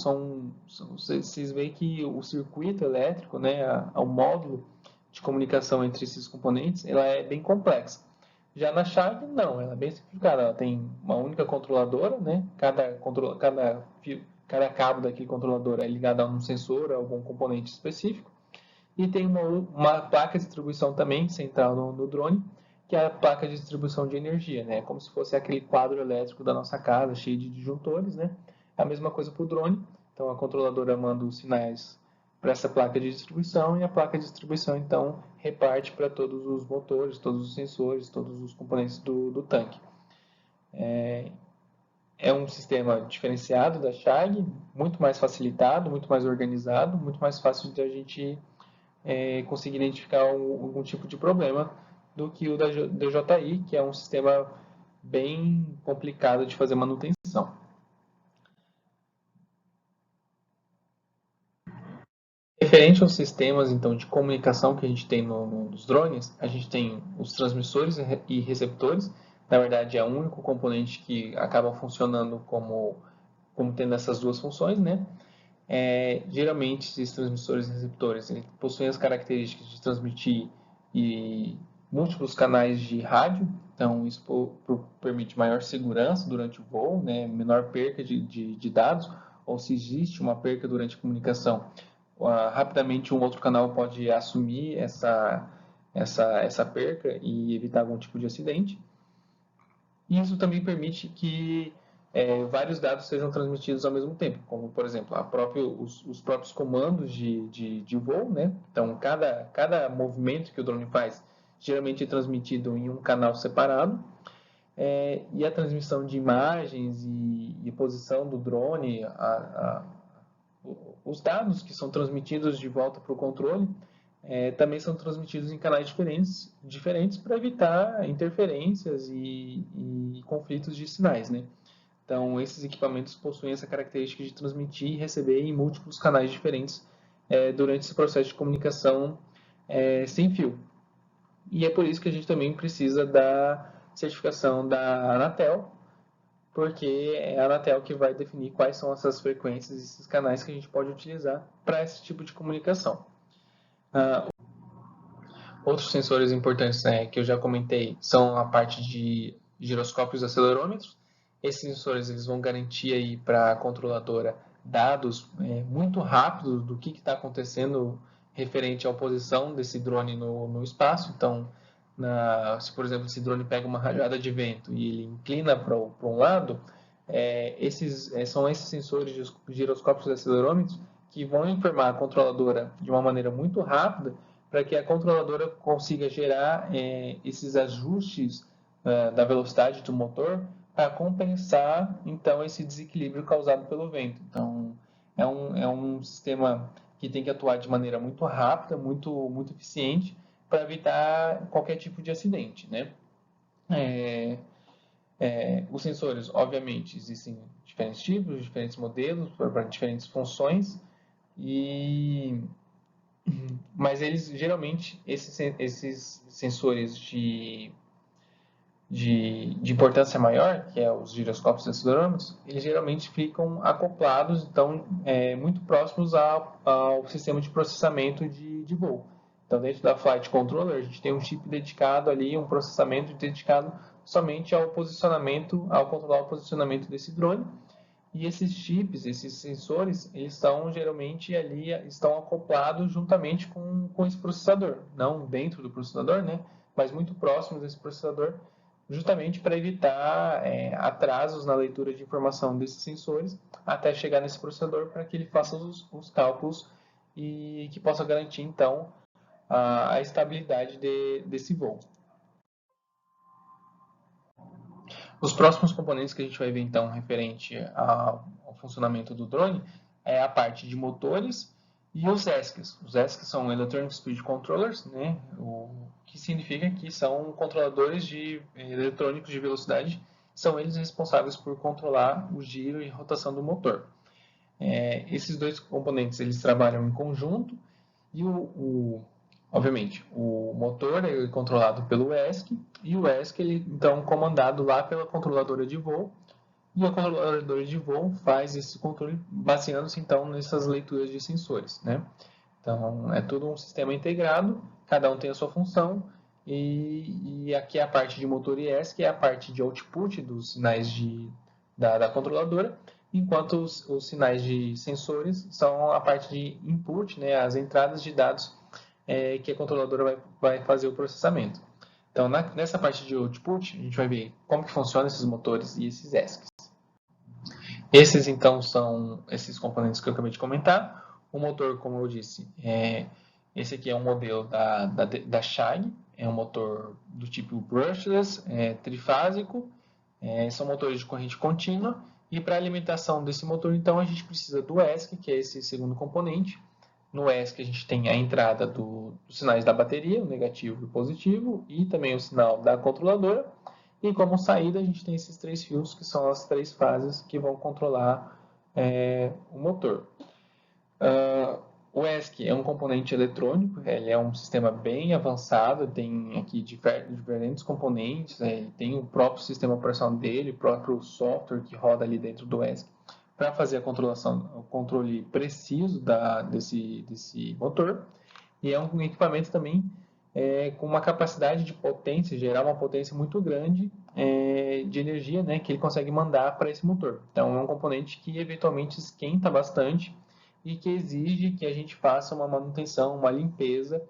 vocês veem que o circuito elétrico, né, o módulo de comunicação entre esses componentes, ela é bem complexa. Já na chave, não, ela é bem simplificada. Ela tem uma única controladora, né? Cada cabo daquele controlador é ligado a um sensor, a algum componente específico. E tem uma placa de distribuição também central no drone, que é a placa de distribuição de energia, né? Como se fosse aquele quadro elétrico da nossa casa, cheio de disjuntores, né? É a mesma coisa para o drone. Então, a controladora manda os sinais para essa placa de distribuição e a placa de distribuição, então, reparte para todos os motores, todos os sensores, todos os componentes do tanque. É um sistema diferenciado da Shag, muito mais facilitado, muito mais organizado, muito mais fácil de a gente conseguir identificar algum tipo de problema do que o da DJI, que é um sistema bem complicado de fazer manutenção. Referente aos sistemas então de comunicação que a gente tem nos drones, a gente tem os transmissores e receptores. Na verdade, é o único componente que acaba funcionando como tendo essas duas funções, né? Geralmente, esses transmissores e receptores eles possuem as características de transmitir múltiplos canais de rádio, então isso permite maior segurança durante o voo, né? Menor perca de dados, ou se existe uma perca durante a comunicação, rapidamente um outro canal pode assumir essa perca e evitar algum tipo de acidente. E isso também permite que vários dados sejam transmitidos ao mesmo tempo, como, por exemplo, os próprios comandos de voo, né? Então, cada movimento que o drone faz geralmente é transmitido em um canal separado, e a transmissão de imagens e posição do drone, os dados que são transmitidos de volta para o controle, também são transmitidos em canais diferentes para evitar interferências e conflitos de sinais, né? Então, esses equipamentos possuem essa característica de transmitir e receber em múltiplos canais diferentes durante esse processo de comunicação sem fio. E é por isso que a gente também precisa da certificação da Anatel, porque é a Anatel que vai definir quais são essas frequências e esses canais que a gente pode utilizar para esse tipo de comunicação. Outros sensores importantes, né, que eu já comentei são a parte de giroscópios e acelerômetros. Esses sensores eles vão garantir para a controladora dados muito rápidos do que está acontecendo referente à posição desse drone no espaço. Então, se por exemplo esse drone pega uma rajada de vento e ele inclina para um lado, são esses sensores de giroscópios e acelerômetros que vão informar a controladora de uma maneira muito rápida para que a controladora consiga gerar esses ajustes da velocidade do motor para compensar então esse desequilíbrio causado pelo vento. Então é um sistema que tem que atuar de maneira muito rápida, muito eficiente para evitar qualquer tipo de acidente, né? Os sensores, obviamente, existem diferentes tipos, diferentes modelos para diferentes funções mas eles geralmente esses sensores de importância maior, que é os giroscópios e acelerômetros, eles geralmente ficam acoplados, então muito próximos ao sistema de processamento de voo. Então, dentro da Flight Controller, a gente tem um chip dedicado ali, um processamento dedicado somente ao posicionamento, ao controlar o posicionamento desse drone. E esses chips, esses sensores, eles estão geralmente ali, estão acoplados juntamente com esse processador. Não dentro do processador, né? Mas muito próximos desse processador, justamente para evitar atrasos na leitura de informação desses sensores até chegar nesse processador para que ele faça os cálculos e que possa garantir, então, a estabilidade desse voo. Os próximos componentes que a gente vai ver, então, referente ao funcionamento do drone, é a parte de motores e os ESCs. Os ESCs são Electronic Speed Controllers, né? O que significa que são controladores eletrônicos de velocidade, são eles responsáveis por controlar o giro e rotação do motor. Esses dois componentes eles trabalham em conjunto e obviamente, o motor é controlado pelo ESC e o ESC ele então comandado lá pela controladora de voo e a controladora de voo faz esse controle baseando-se então nessas leituras de sensores, né? Então é tudo um sistema integrado, cada um tem a sua função e aqui é a parte de motor e ESC é a parte de output dos sinais da controladora, enquanto os sinais de sensores são a parte de input, né, as entradas de dados que a controladora vai fazer o processamento. Então, nessa parte de output, a gente vai ver como que funcionam esses motores e esses ESCs. Esses, então, são esses componentes que eu acabei de comentar. O motor, como eu disse, esse aqui é um modelo da Shag, é um motor do tipo brushless, trifásico, são motores de corrente contínua, e para a alimentação desse motor, então, a gente precisa do ESC, que é esse segundo componente. No ESC a gente tem a entrada dos sinais da bateria, o negativo e o positivo, e também o sinal da controladora. E como saída a gente tem esses três fios, que são as três fases que vão controlar o motor. O ESC é um componente eletrônico, ele é um sistema bem avançado, tem aqui diferentes componentes, tem o próprio sistema operacional dele, o próprio software que roda ali dentro do ESC para fazer o controle preciso desse motor. E é um equipamento também com uma capacidade de potência, gerar uma potência muito grande de energia, né, que ele consegue mandar para esse motor. Então é um componente que eventualmente esquenta bastante e que exige que a gente faça uma manutenção, uma limpeza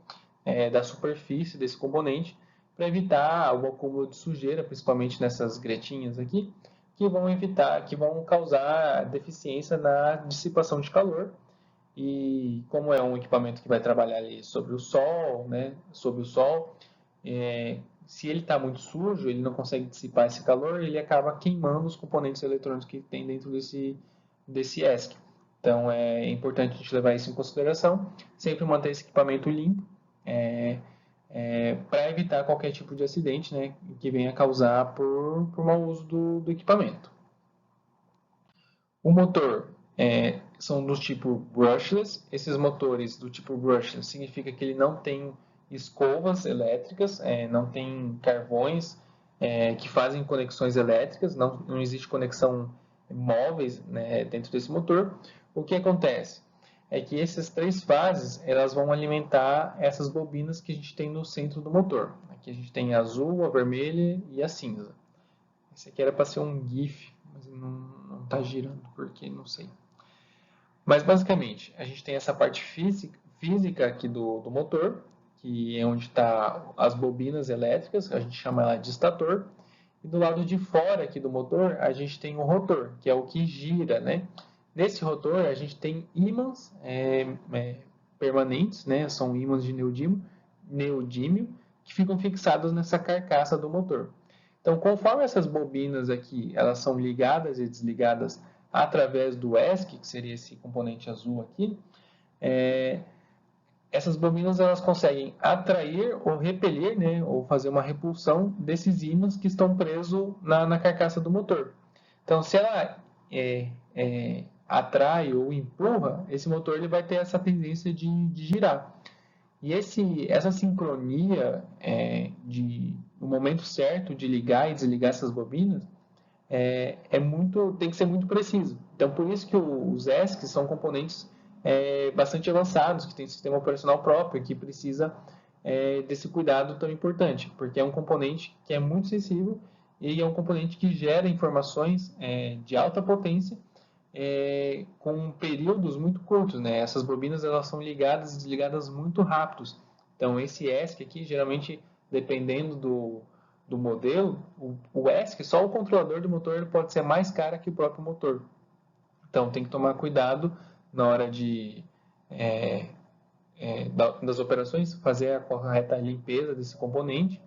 da superfície desse componente para evitar o acúmulo de sujeira, principalmente nessas gretinhas aqui, que vão causar deficiência na dissipação de calor. E como é um equipamento que vai trabalhar ali sobre o sol, né, sob o sol, se ele está muito sujo, ele não consegue dissipar esse calor, ele acaba queimando os componentes eletrônicos que tem dentro desse ESC. Então é importante a gente levar isso em consideração, sempre manter esse equipamento limpo, para evitar qualquer tipo de acidente, né, que venha causar por mau uso do equipamento. O motor são do tipo brushless. Esses motores do tipo brushless significa que ele não tem escovas elétricas, não tem carvões que fazem conexões elétricas, não existe conexão móveis, né, dentro desse motor. O que acontece é que essas três fases elas vão alimentar essas bobinas que a gente tem no centro do motor. Aqui a gente tem a azul, a vermelha e a cinza. Esse aqui era para ser um GIF, mas não está girando porque não sei. Mas basicamente a gente tem essa parte física aqui do motor, que é onde está as bobinas elétricas, a gente chama ela de estator. E do lado de fora aqui do motor, a gente tem o rotor, que é o que gira, né? Nesse rotor, a gente tem ímãs permanentes, né? São ímãs de neodímio, que ficam fixados nessa carcaça do motor. Então, conforme essas bobinas aqui, elas são ligadas e desligadas através do ESC, que seria esse componente azul aqui, essas bobinas elas conseguem atrair ou repelir, né, ou fazer uma repulsão desses ímãs que estão presos na carcaça do motor. Então, se ela atrai ou empurra, esse motor ele vai ter essa tendência de girar. E essa sincronia no momento certo de ligar e desligar essas bobinas tem que ser muito preciso. Então, por isso que os ESCs são componentes bastante avançados, que tem sistema operacional próprio, que precisa desse cuidado tão importante, porque é um componente que é muito sensível e é um componente que gera informações de alta potência com períodos muito curtos, né? Essas bobinas elas são ligadas e desligadas muito rápidos. Então, esse ESC aqui, geralmente, dependendo do modelo, o ESC, só o controlador do motor ele pode ser mais caro que o próprio motor. Então, tem que tomar cuidado na hora das operações, fazer a correta limpeza desse componente,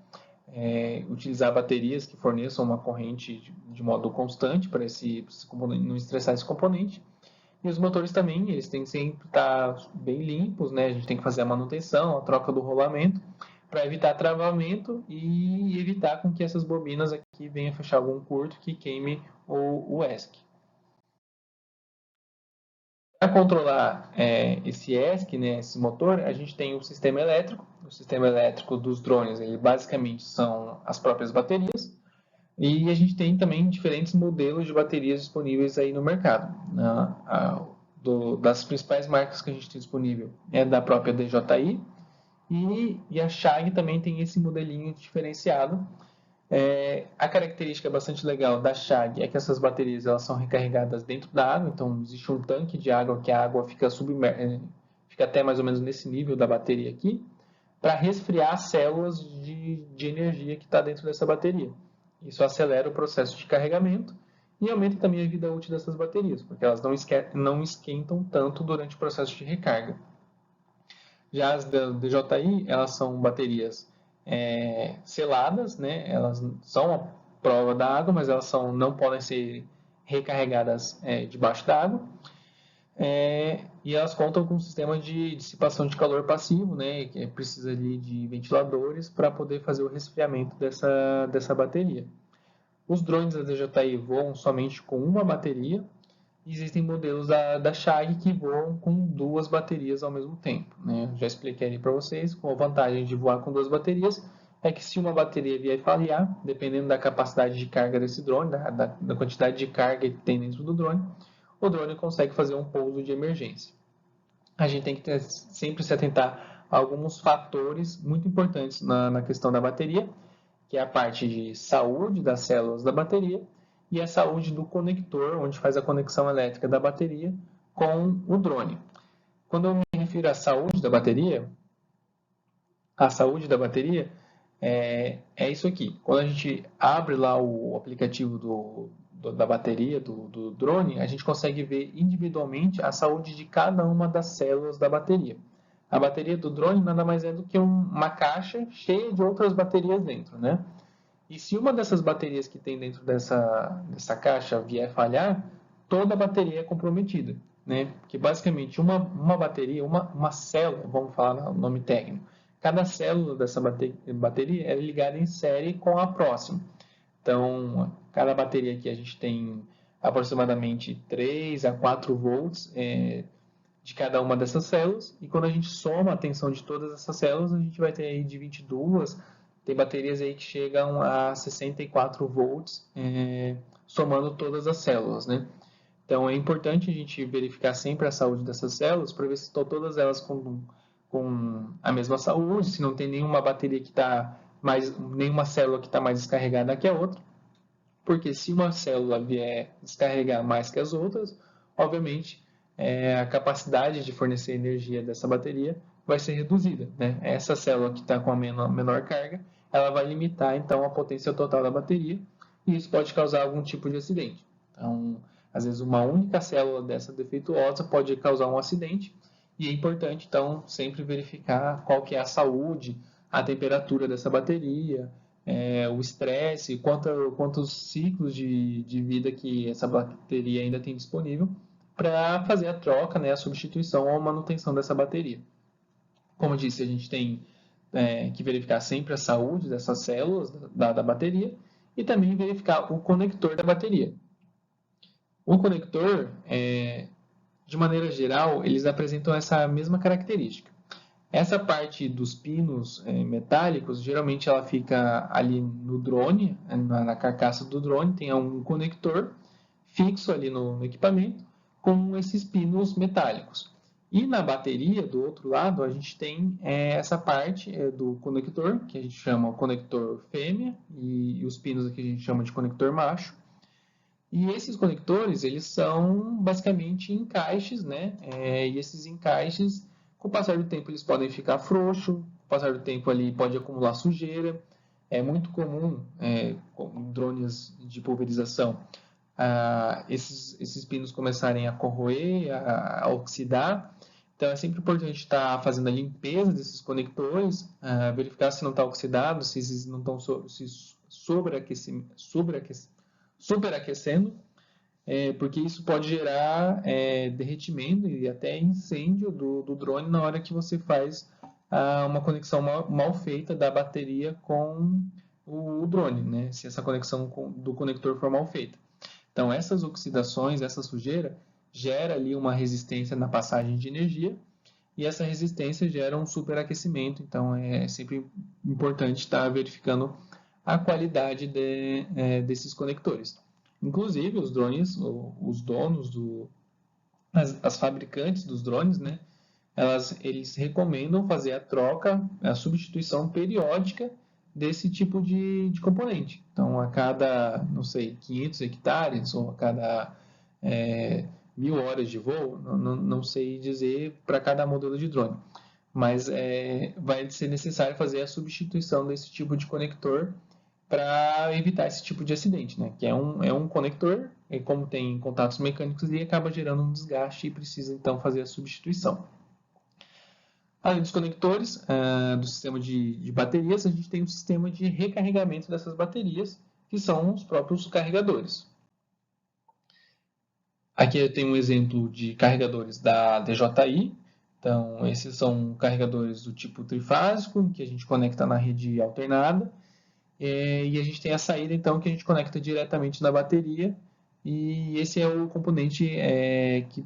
utilizar baterias que forneçam uma corrente de modo constante para esse componente, não estressar esse componente. E os motores também, eles têm que sempre estar bem limpos, né? A gente tem que fazer a manutenção, a troca do rolamento, para evitar travamento e evitar com que essas bobinas aqui venham fechar algum curto que queime o ESC. Para controlar esse ESC, né, esse motor, a gente tem o sistema elétrico. O sistema elétrico dos drones, ele basicamente são as próprias baterias. E a gente tem também diferentes modelos de baterias disponíveis aí no mercado. Das principais marcas que a gente tem disponível é da própria DJI e a Shag também tem esse modelinho diferenciado. A característica bastante legal da Shag é que essas baterias elas são recarregadas dentro da água, então existe um tanque de água que a água fica fica até mais ou menos nesse nível da bateria aqui, para resfriar as células de energia que está dentro dessa bateria. Isso acelera o processo de carregamento e aumenta também a vida útil dessas baterias, porque elas não esquentam tanto durante o processo de recarga. Já as da DJI, elas são baterias seladas, né? Elas são a prova da água, mas elas não podem ser recarregadas debaixo da água. E elas contam com um sistema de dissipação de calor passivo, né, que precisa ali de ventiladores para poder fazer o resfriamento dessa bateria. Os drones da DJI voam somente com uma bateria Existem modelos da Chag que voam com 2 baterias ao mesmo tempo, né? Já expliquei ali para vocês, com a vantagem de voar com 2 baterias é que se uma bateria vier falhar, dependendo da capacidade de carga desse drone, da quantidade de carga que tem dentro do drone, o drone consegue fazer um pouso de emergência. A gente tem que sempre se atentar a alguns fatores muito importantes na questão da bateria, que é a parte de saúde das células da bateria e a saúde do conector, onde faz a conexão elétrica da bateria com o drone. Quando eu me refiro à saúde da bateria, a saúde da bateria é isso aqui. Quando a gente abre lá o aplicativo da bateria do drone, a gente consegue ver individualmente a saúde de cada uma das células da bateria. A bateria do drone nada mais é do que uma caixa cheia de outras baterias dentro, né? E se uma dessas baterias que tem dentro dessa caixa vier falhar, toda a bateria é comprometida, né? Porque basicamente uma bateria, uma célula, vamos falar o nome técnico, cada célula dessa bateria é ligada em série com a próxima. Então, cada bateria aqui a gente tem aproximadamente 3 a 4 volts de cada uma dessas células, e quando a gente soma a tensão de todas essas células, a gente vai ter aí de 22, tem baterias aí que chegam a 64 volts, somando todas as células, né? Então é importante a gente verificar sempre a saúde dessas células para ver se estão todas elas com a mesma saúde, se não tem nenhuma bateria que está nenhuma célula que está mais descarregada que a outra, porque se uma célula vier descarregar mais que as outras, obviamente a capacidade de fornecer energia dessa bateria vai ser reduzida, né? Essa célula que está com a menor carga, ela vai limitar então a potência total da bateria e isso pode causar algum tipo de acidente. Então, às vezes uma única célula dessa defeituosa pode causar um acidente e é importante então sempre verificar qual que é a saúde, a temperatura dessa bateria, o estresse, quantos ciclos de vida que essa bateria ainda tem disponível para fazer a troca, né, a substituição ou a manutenção dessa bateria. Como eu disse, a gente tem que verificar sempre a saúde dessas células da bateria e também verificar o conector da bateria. O conector, de maneira geral, eles apresentam essa mesma característica. Essa parte dos pinos metálicos, geralmente ela fica ali no drone, na carcaça do drone, tem um conector fixo ali no equipamento com esses pinos metálicos. E na bateria, do outro lado, a gente tem essa parte do conector, que a gente chama o conector fêmea, e os pinos aqui a gente chama de conector macho. E esses conectores, eles são basicamente encaixes, né? E esses encaixes, com o passar do tempo, eles podem ficar frouxos, com o passar do tempo ali pode acumular sujeira. É muito comum, com drones de pulverização, esses pinos começarem a corroer, a oxidar. Então é sempre importante estar fazendo a limpeza desses conectores, verificar se não está oxidado, se eles não estão superaquecendo, porque isso pode gerar derretimento e até incêndio do drone na hora que você faz uma conexão mal feita da bateria com o drone, né? Se essa conexão do conector for mal feita. Então, essas oxidações, essa sujeira, gera ali uma resistência na passagem de energia e essa resistência gera um superaquecimento. Então, é sempre importante estar verificando a qualidade desses conectores. Inclusive, os drones, os donos, as fabricantes dos drones, né, eles recomendam fazer a troca, a substituição periódica desse tipo de componente. Então, a cada, não sei, 500 hectares ou a cada 1000 horas de voo, não sei dizer para cada modelo de drone, mas vai ser necessário fazer a substituição desse tipo de conector para evitar esse tipo de acidente, né? Que é um conector, e como tem contatos mecânicos, ele acaba gerando um desgaste e precisa então fazer a substituição. Além dos conectores, do sistema de baterias, a gente tem um sistema de recarregamento dessas baterias, que são os próprios carregadores. Aqui eu tenho um exemplo de carregadores da DJI. Então, esses são carregadores do tipo trifásico, que a gente conecta na rede alternada. E a gente tem a saída, então, que a gente conecta diretamente na bateria E esse é o componente que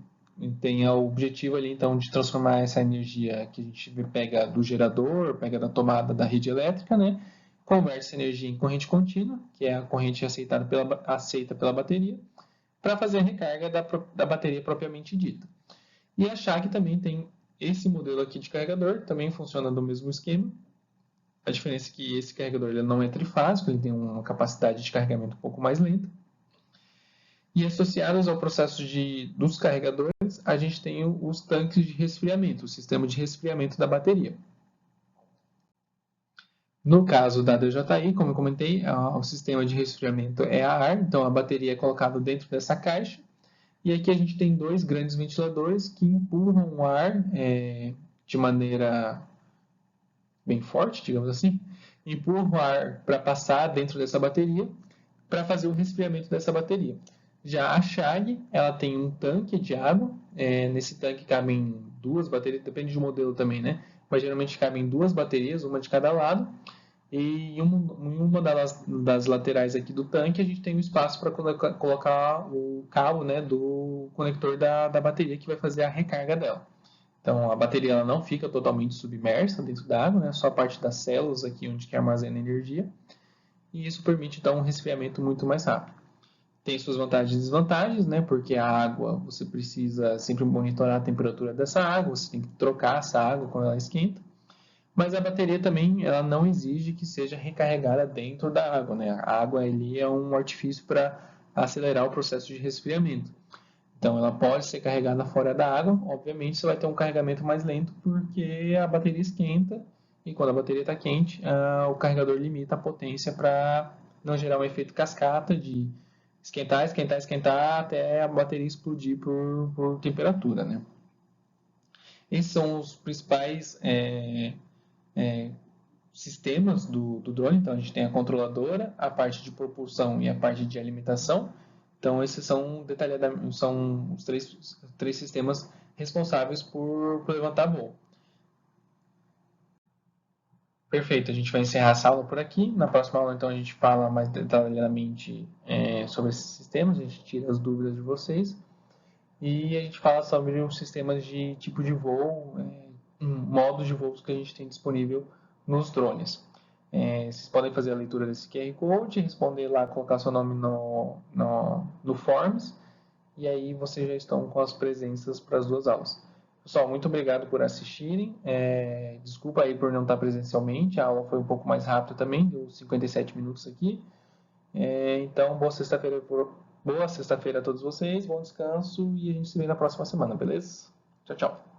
tem o objetivo ali, então, de transformar essa energia que a gente pega do gerador, pega da tomada da rede elétrica, né? Converte essa energia em corrente contínua, que é a corrente aceita pela bateria, para fazer a recarga da bateria propriamente dita. E a Chag também tem esse modelo aqui de carregador, também funciona do mesmo esquema. A diferença é que esse carregador ele não é trifásico, ele tem uma capacidade de carregamento um pouco mais lenta. E associados ao processo dos carregadores, a gente tem os tanques de resfriamento, o sistema de resfriamento da bateria. No caso da DJI, como eu comentei, o sistema de resfriamento é a ar, então a bateria é colocada dentro dessa caixa. E aqui a gente tem dois grandes ventiladores que empurram o ar de maneira bem forte, digamos assim, empurram o ar para passar dentro dessa bateria para fazer o resfriamento dessa bateria. Já a Chag, ela tem um tanque de água, nesse tanque cabem duas baterias, depende do modelo também, né? Mas geralmente cabem duas baterias, uma de cada lado, e em uma das laterais aqui do tanque a gente tem um espaço para colocar o cabo, né, do conector da bateria que vai fazer a recarga dela. Então a bateria ela não fica totalmente submersa dentro da água, né? Só a parte das células aqui onde que armazena energia, e isso permite dar um resfriamento muito mais rápido. Tem suas vantagens e desvantagens, né? Porque a água, você precisa sempre monitorar a temperatura dessa água, você tem que trocar essa água quando ela esquenta. Mas a bateria também, ela não exige que seja recarregada dentro da água, né? A água ali é um artifício para acelerar o processo de resfriamento. Então, ela pode ser carregada fora da água. Obviamente, você vai ter um carregamento mais lento porque a bateria esquenta e quando a bateria está quente, o carregador limita a potência para não gerar um efeito cascata de esquentar, esquentar, esquentar até a bateria explodir por temperatura, né? Esses são os principais sistemas do drone. Então, a gente tem a controladora, a parte de propulsão e a parte de alimentação. Então, esses são detalhadamente são os três sistemas responsáveis por levantar voo. Perfeito, a gente vai encerrar essa aula por aqui. Na próxima aula, então, a gente fala mais detalhadamente sobre esses sistemas, a gente tira as dúvidas de vocês e a gente fala sobre os sistemas de tipo de voo, modos de voos que a gente tem disponível nos drones. Vocês podem fazer a leitura desse QR Code, responder lá, colocar seu nome no Forms, e aí vocês já estão com as presenças para as duas aulas. Pessoal, muito obrigado por assistirem. Desculpa aí por não estar presencialmente, a aula foi um pouco mais rápida também, deu 57 minutos aqui. Então, boa sexta-feira a todos vocês, bom descanso e a gente se vê na próxima semana, beleza? Tchau, tchau.